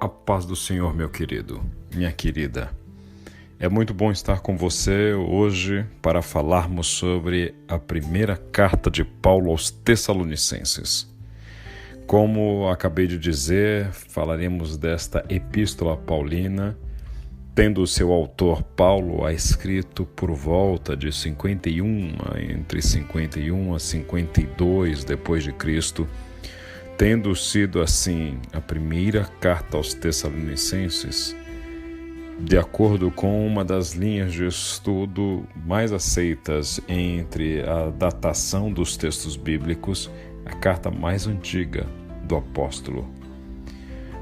A paz do Senhor, meu querido, minha querida. É muito bom estar com você hoje para falarmos sobre a primeira carta de Paulo aos Tessalonicenses. Como acabei de dizer, falaremos desta epístola paulina, tendo o seu autor Paulo a escrito por volta de entre 51 a 52 depois de Cristo, tendo sido assim a primeira carta aos Tessalonicenses, de acordo com uma das linhas de estudo mais aceitas entre a datação dos textos bíblicos, a carta mais antiga do apóstolo.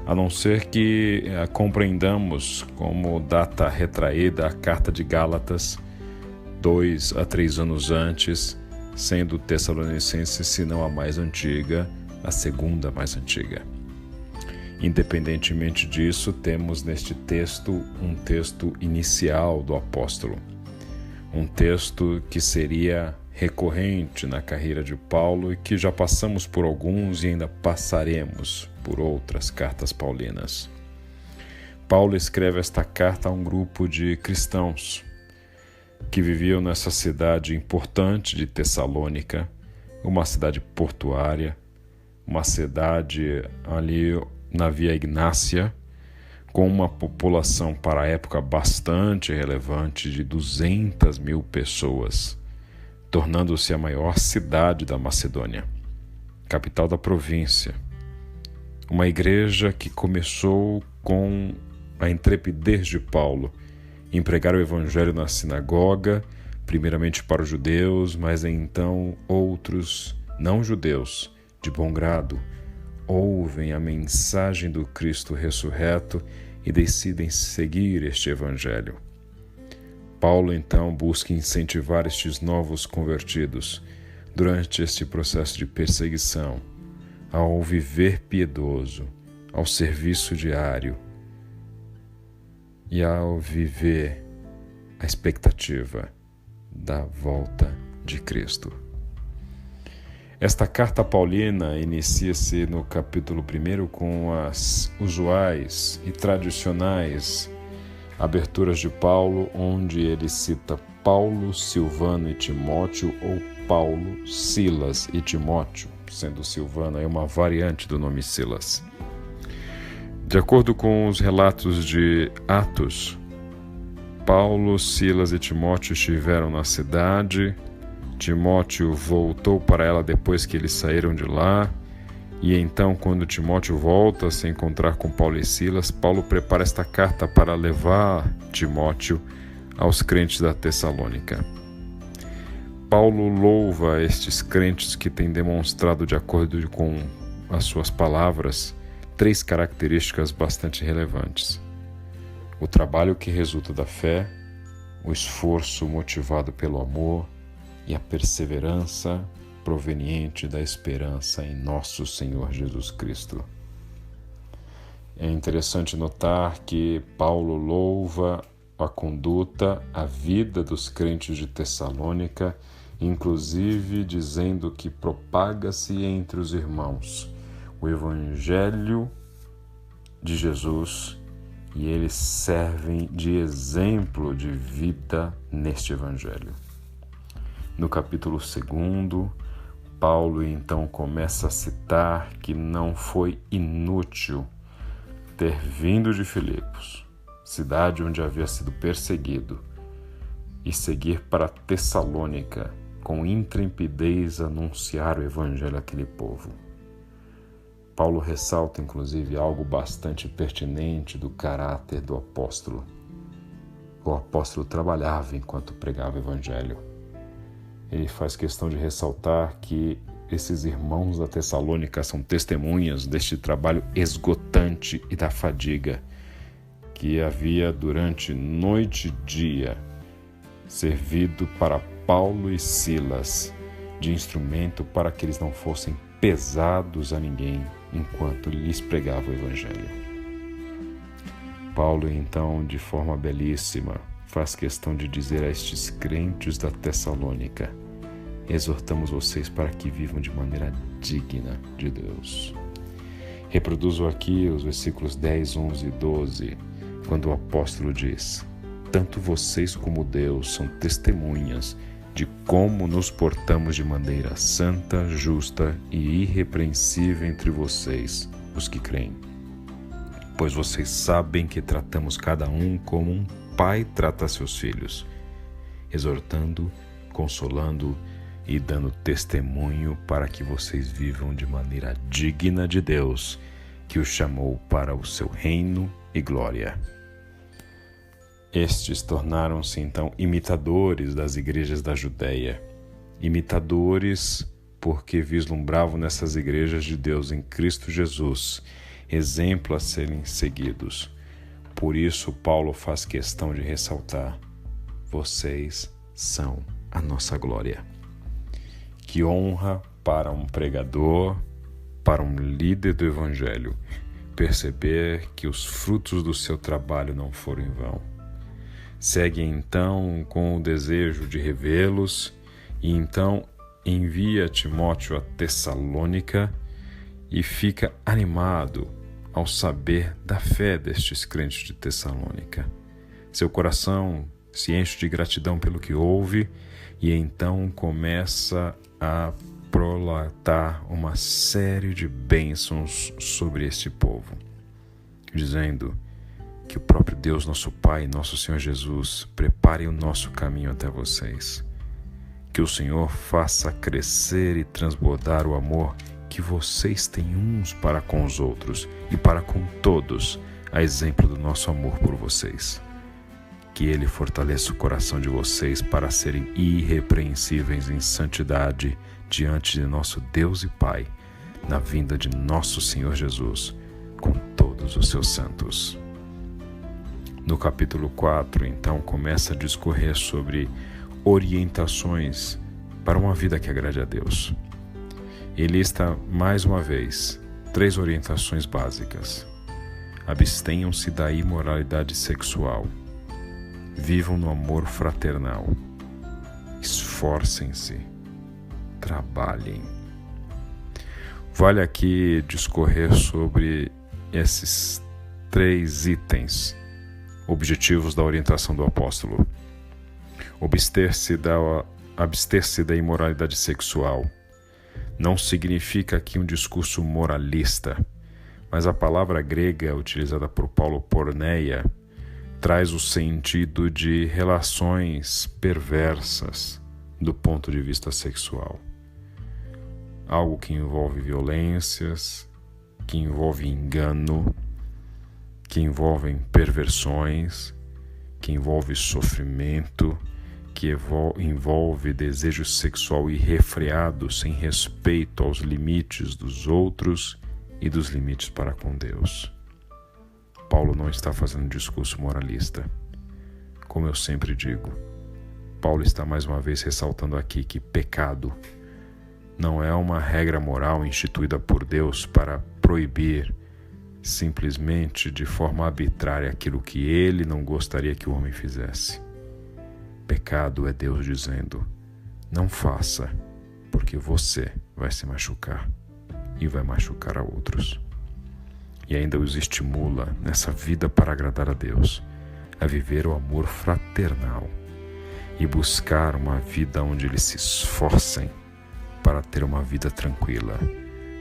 A não ser que compreendamos como data retraída a carta de Gálatas, 2 a 3 anos antes, sendo Tessalonicenses, se não a mais antiga, a segunda mais antiga. Independentemente disso, temos neste texto um texto inicial do apóstolo, um texto que seria recorrente na carreira de Paulo e que já passamos por alguns e ainda passaremos por outras cartas paulinas. Paulo escreve esta carta a um grupo de cristãos que viviam nessa cidade importante de Tessalônica, uma cidade portuária, uma cidade ali na Via Ignácia, com uma população para a época bastante relevante de 200 mil pessoas, tornando-se a maior cidade da Macedônia, capital da província. Uma igreja que começou com a intrepidez de Paulo em pregar o evangelho na sinagoga, primeiramente para os judeus, mas então outros não-judeus, de bom grado, ouvem a mensagem do Cristo ressurreto e decidem seguir este evangelho. Paulo então busca incentivar estes novos convertidos durante este processo de perseguição, ao viver piedoso, ao serviço diário e ao viver a expectativa da volta de Cristo. Esta carta paulina inicia-se no capítulo 1 com as usuais e tradicionais aberturas de Paulo, onde ele cita Paulo, Silvano e Timóteo, ou Paulo, Silas e Timóteo, sendo Silvano aí uma variante do nome Silas. De acordo com os relatos de Atos, Paulo, Silas e Timóteo estiveram na cidade. Timóteo voltou para ela depois que eles saíram de lá, e então, quando Timóteo volta a se encontrar com Paulo e Silas, Paulo prepara esta carta para levar Timóteo aos crentes da Tessalônica. Paulo louva estes crentes que têm demonstrado, de acordo com as suas palavras, 3 características bastante relevantes: o trabalho que resulta da fé, o esforço motivado pelo amor e a perseverança proveniente da esperança em nosso Senhor Jesus Cristo. É interessante notar que Paulo louva a conduta, a vida dos crentes de Tessalônica, inclusive dizendo que propaga-se entre os irmãos o Evangelho de Jesus e eles servem de exemplo de vida neste Evangelho. No capítulo 2, Paulo então começa a citar que não foi inútil ter vindo de Filipos, cidade onde havia sido perseguido, e seguir para Tessalônica com intrepidez anunciar o evangelho àquele povo. Paulo ressalta inclusive algo bastante pertinente do caráter do apóstolo. O apóstolo trabalhava enquanto pregava o evangelho. Ele faz questão de ressaltar que esses irmãos da Tessalônica são testemunhas deste trabalho esgotante e da fadiga que havia durante noite e dia servido para Paulo e Silas de instrumento para que eles não fossem pesados a ninguém enquanto lhes pregava o evangelho. Paulo então, de forma belíssima, faz questão de dizer a estes crentes da Tessalônica: exortamos vocês para que vivam de maneira digna de Deus. Reproduzo aqui os versículos 10, 11 e 12, quando o apóstolo diz: tanto vocês como Deus são testemunhas de como nos portamos de maneira santa, justa e irrepreensível entre vocês, os que creem. Pois vocês sabem que tratamos cada um como um pai trata seus filhos, exortando, consolando e dando testemunho para que vocês vivam de maneira digna de Deus, que os chamou para o seu reino e glória. Estes tornaram-se então imitadores das igrejas da Judéia, imitadores porque vislumbravam nessas igrejas de Deus em Cristo Jesus, exemplo a serem seguidos. Por isso Paulo faz questão de ressaltar: vocês são a nossa glória. Que honra para um pregador, para um líder do Evangelho, perceber que os frutos do seu trabalho não foram em vão. Segue então com o desejo de revê-los e então envia Timóteo a Tessalônica e fica animado ao saber da fé destes crentes de Tessalônica. Seu coração se enche de gratidão pelo que ouve e então começa a prolatar uma série de bênçãos sobre este povo, dizendo que o próprio Deus, nosso Pai, nosso Senhor Jesus, prepare o nosso caminho até vocês. Que o Senhor faça crescer e transbordar o amor que vocês têm uns para com os outros e para com todos, a exemplo do nosso amor por vocês. Que Ele fortaleça o coração de vocês para serem irrepreensíveis em santidade diante de nosso Deus e Pai, na vinda de nosso Senhor Jesus, com todos os seus santos. No capítulo 4, então, começa a discorrer sobre orientações para uma vida que agrade a Deus. E lista, mais uma vez, 3 orientações básicas. Abstenham-se da imoralidade sexual. Vivam no amor fraternal. Esforcem-se. Trabalhem. Vale aqui discorrer sobre esses 3 itens, objetivos da orientação do apóstolo. Abster-se da imoralidade sexual. Não significa aqui um discurso moralista, mas a palavra grega utilizada por Paulo, porneia, traz o sentido de relações perversas do ponto de vista sexual. Algo que envolve violências, que envolve engano, que envolve perversões, que envolve sofrimento, que envolve desejo sexual irrefreado, sem respeito aos limites dos outros e dos limites para com Deus. Paulo não está fazendo um discurso moralista. Como eu sempre digo, Paulo está mais uma vez ressaltando aqui que pecado não é uma regra moral instituída por Deus para proibir simplesmente de forma arbitrária aquilo que ele não gostaria que o homem fizesse. Pecado é Deus dizendo: não faça, porque você vai se machucar e vai machucar a outros. E ainda os estimula nessa vida para agradar a Deus, a viver o amor fraternal e buscar uma vida onde eles se esforcem para ter uma vida tranquila,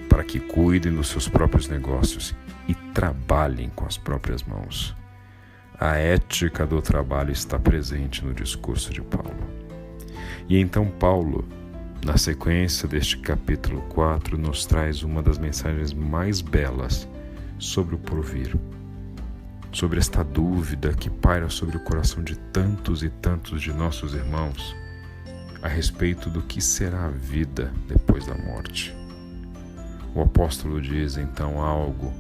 para que cuidem dos seus próprios negócios e trabalhem com as próprias mãos. A ética do trabalho está presente no discurso de Paulo. E então Paulo, na sequência deste capítulo 4, nos traz uma das mensagens mais belas sobre o porvir, sobre esta dúvida que paira sobre o coração de tantos e tantos de nossos irmãos a respeito do que será a vida depois da morte. O apóstolo diz então algo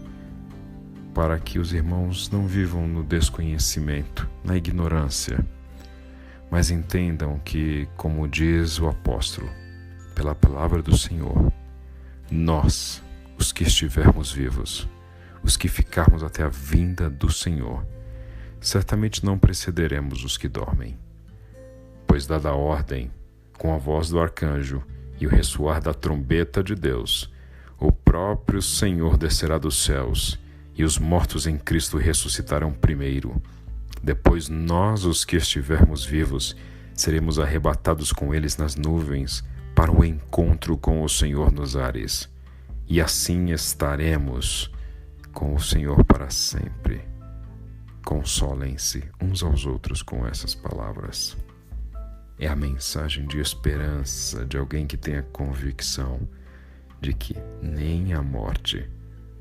para que os irmãos não vivam no desconhecimento, na ignorância, mas entendam que, como diz o apóstolo, pela palavra do Senhor, nós, os que estivermos vivos, os que ficarmos até a vinda do Senhor, certamente não precederemos os que dormem, pois dada a ordem, com a voz do arcanjo e o ressoar da trombeta de Deus, o próprio Senhor descerá dos céus, e os mortos em Cristo ressuscitarão primeiro. Depois nós, os que estivermos vivos, seremos arrebatados com eles nas nuvens para o encontro com o Senhor nos ares. E assim estaremos com o Senhor para sempre. Consolem-se uns aos outros com essas palavras. É a mensagem de esperança de alguém que tem a convicção de que nem a morte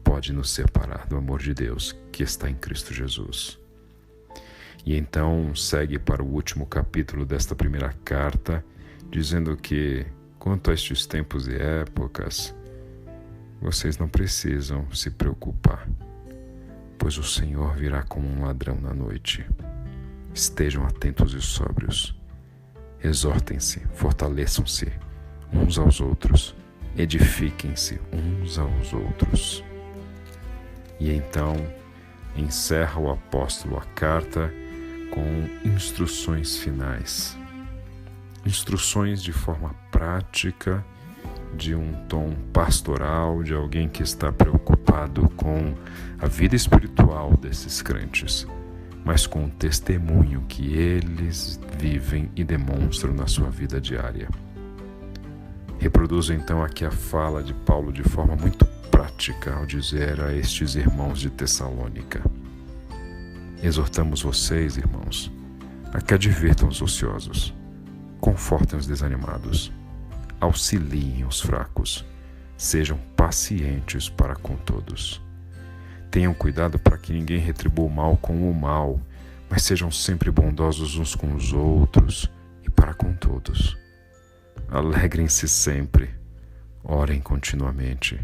pode nos separar do amor de Deus que está em Cristo Jesus. E então segue para o último capítulo desta primeira carta, dizendo que, quanto a estes tempos e épocas, vocês não precisam se preocupar, pois o Senhor virá como um ladrão na noite. Estejam atentos e sóbrios. Exortem-se, fortaleçam-se uns aos outros, edifiquem-se uns aos outros. E então encerra o apóstolo a carta com instruções finais. Instruções de forma prática, de um tom pastoral, de alguém que está preocupado com a vida espiritual desses crentes, mas com o testemunho que eles vivem e demonstram na sua vida diária. Reproduzo então aqui a fala de Paulo de forma muito prática ao dizer a estes irmãos de Tessalônica: exortamos vocês, irmãos, a que advirtam os ociosos, confortem os desanimados, auxiliem os fracos, sejam pacientes para com todos. Tenham cuidado para que ninguém retribua o mal com o mal, mas sejam sempre bondosos uns com os outros e para com todos. Alegrem-se sempre, orem continuamente,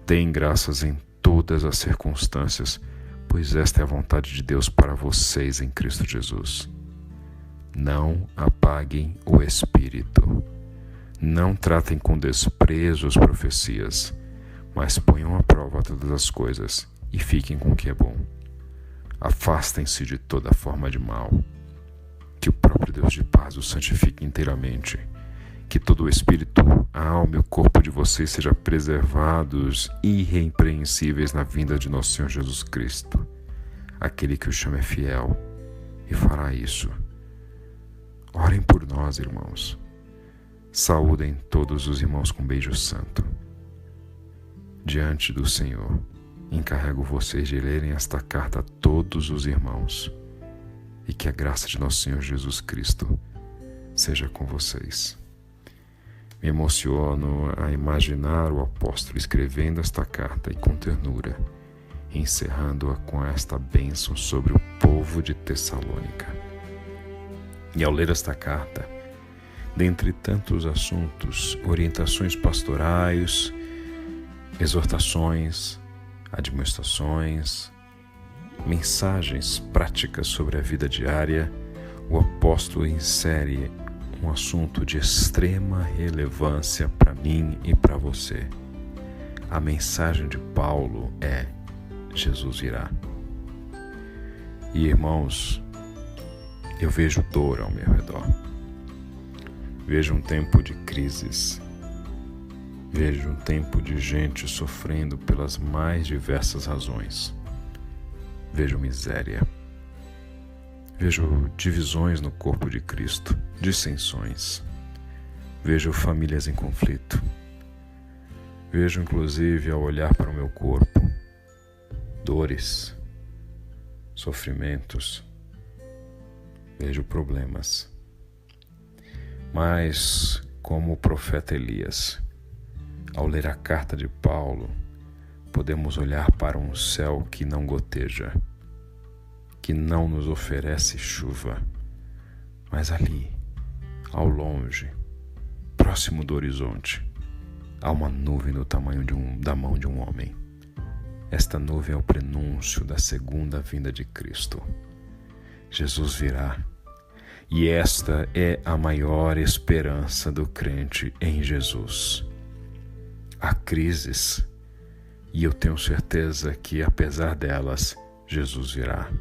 deem graças em todas as circunstâncias, pois esta é a vontade de Deus para vocês em Cristo Jesus. Não apaguem o Espírito. Não tratem com desprezo as profecias, mas ponham à prova todas as coisas e fiquem com o que é bom. Afastem-se de toda forma de mal. Que o próprio Deus de paz os santifique inteiramente. Que todo o espírito, a alma e o corpo de vocês sejam preservados irrepreensíveis na vinda de nosso Senhor Jesus Cristo. Aquele que o chama é fiel e fará isso. Orem por nós, irmãos. Saúdem todos os irmãos com beijo santo. Diante do Senhor, encarrego vocês de lerem esta carta a todos os irmãos, e que a graça de nosso Senhor Jesus Cristo seja com vocês. Me emociono a imaginar o apóstolo escrevendo esta carta e com ternura, encerrando-a com esta bênção sobre o povo de Tessalônica. E ao ler esta carta, dentre tantos assuntos, orientações pastorais, exortações, admoestações, mensagens práticas sobre a vida diária, o apóstolo insere um assunto de extrema relevância para mim e para você. A mensagem de Paulo é: Jesus virá. E irmãos, eu vejo dor ao meu redor. Vejo um tempo de crises. Vejo um tempo de gente sofrendo pelas mais diversas razões. Vejo miséria. Vejo divisões no corpo de Cristo, dissensões. Vejo famílias em conflito. Vejo, inclusive, ao olhar para o meu corpo, dores, sofrimentos. Vejo problemas. Mas, como o profeta Elias, ao ler a carta de Paulo, podemos olhar para um céu que não goteja, que não nos oferece chuva, mas ali, ao longe, próximo do horizonte, há uma nuvem do tamanho da mão de um homem. Esta nuvem é o prenúncio da segunda vinda de Cristo. Jesus virá. E esta é a maior esperança do crente em Jesus. Há crises, e eu tenho certeza que, apesar delas, Jesus virá.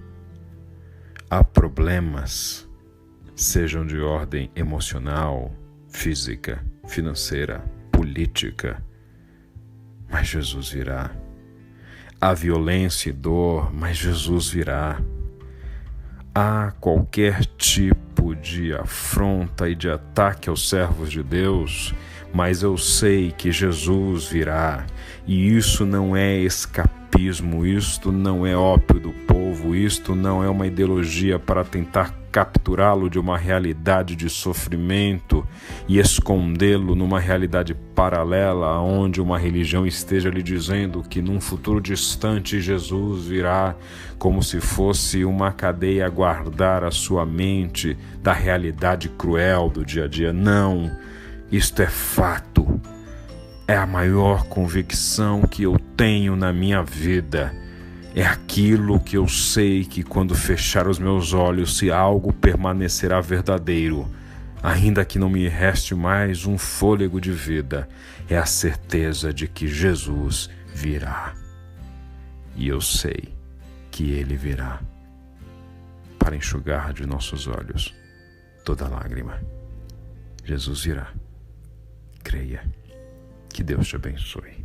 Há problemas, sejam de ordem emocional, física, financeira, política, mas Jesus virá. Há violência e dor, mas Jesus virá. Há qualquer tipo de afronta e de ataque aos servos de Deus, mas eu sei que Jesus virá. E isso não é escapismo, isto não é ópio do povo, isto não é uma ideologia para tentar capturá-lo de uma realidade de sofrimento e escondê-lo numa realidade paralela, onde uma religião esteja lhe dizendo que num futuro distante Jesus virá, como se fosse uma cadeia a guardar a sua mente da realidade cruel do dia a dia. Não, isto é fato. É a maior convicção que eu tenho na minha vida. É aquilo que eu sei que quando fechar os meus olhos, se algo permanecerá verdadeiro, ainda que não me reste mais um fôlego de vida, é a certeza de que Jesus virá. E eu sei que Ele virá para enxugar de nossos olhos toda lágrima. Jesus virá. Creia. Que Deus te abençoe.